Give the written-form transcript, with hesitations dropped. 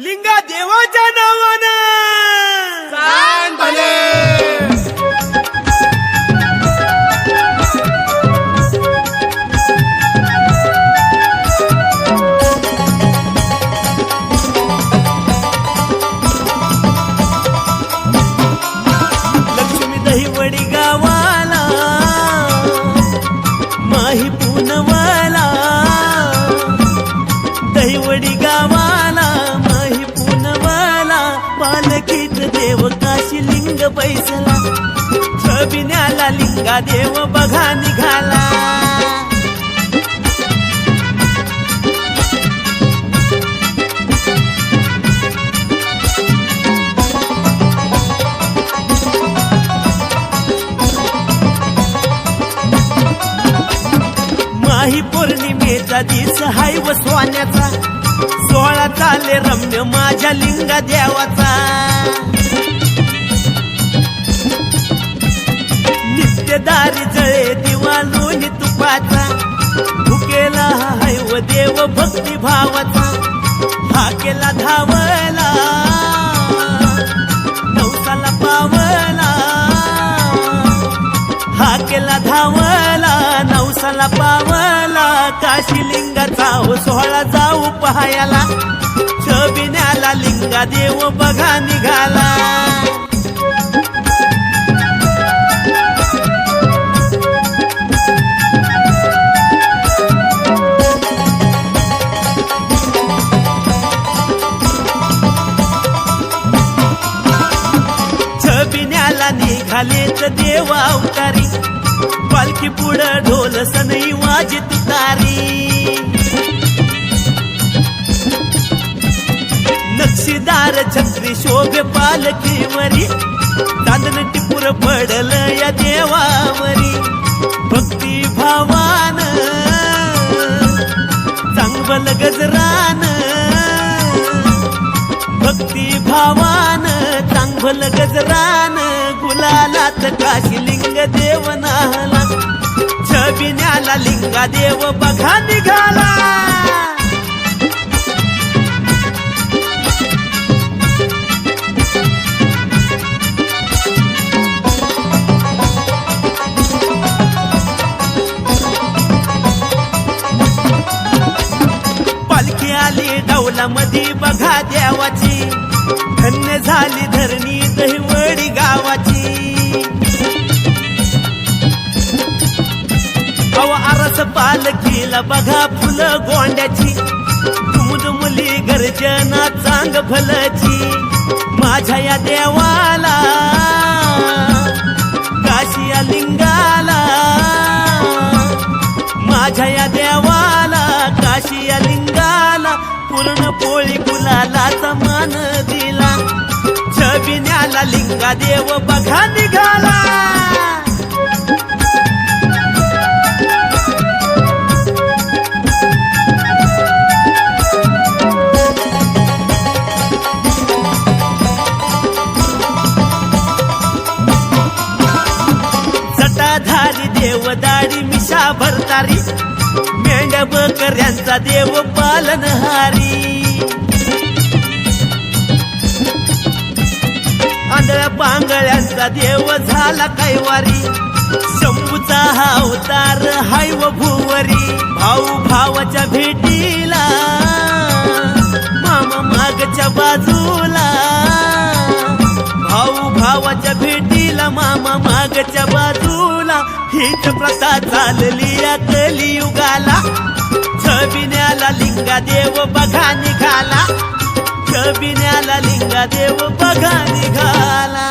लिंगा देवाच्या नावानं सांग भले. लक्ष्मी दहीवडी गावाला माही पुनवाला दहीवडी गावाला माही पुनवाला पालखीत देव काशी लिंग बैसला छबिन्याला लिंगा देव बघा निघाला माही पौर्णिमेचा दिस हाय व सोन्याचा सोहळा चाले रम्य माझ्या लिंगा देवाचा नित्यदारी जळे दिवा लोणी तुपाचा भुकेला हाय व देव भक्ती भावाचा हा केला धावला नवसाला पावला हा केला धावला नवसाला पावला काशी लिंगाचा हो सोहळा जाऊ पहायला छबिन्याला लिंगा देव बघा निघाला छबिन्याला निघालेच देव अवतारी पालखी पुढं ढोल सनई वाजे तुतारी नक्षीदार छत्री शोभे पालखीवरी चांदण टिपूर पडल या देवावरी भक्ती भावान चांगल गजरान भक्ती भावान चांगल गजरान गुलालात काशी लिंग देव नाहला छबिन्याला लिंगा देव बघा निघाला पालखी आली डौलामध्ये बघा देवाची धन्य झाली धरणी दहिवडी गावाची अव आरस पालखीला बघा फुलं गोंड्याची दुमदुमली गर्जना चांग भलची माझ्या या देवाला काशिया लिंगाला माझ्या या देवाला काशिया लिंगाला पूर्ण पोळी गुलालाचा मान दिला छबिन्याला लिंगा देव बघा निघाला जटाधारी देव दाढी मिशा भरतारी मेंढ्या बकऱ्यांचा देव पालनहारी आंधळ्या पांगळ्यांचा देव झाला कैवारी शंभूचा हा अवतार हाय व भुवरी भाऊ भावाच्या भेटीला मामा मागच्या बाजूला भाऊ भावाच्या भेटीला मामा मागच्या बाजूला हीच प्रथा चालली या कलियुगाला छबिन्याला लिंगा देव बघा निघाला छबिन्याला लिंगा देव बघा निघाला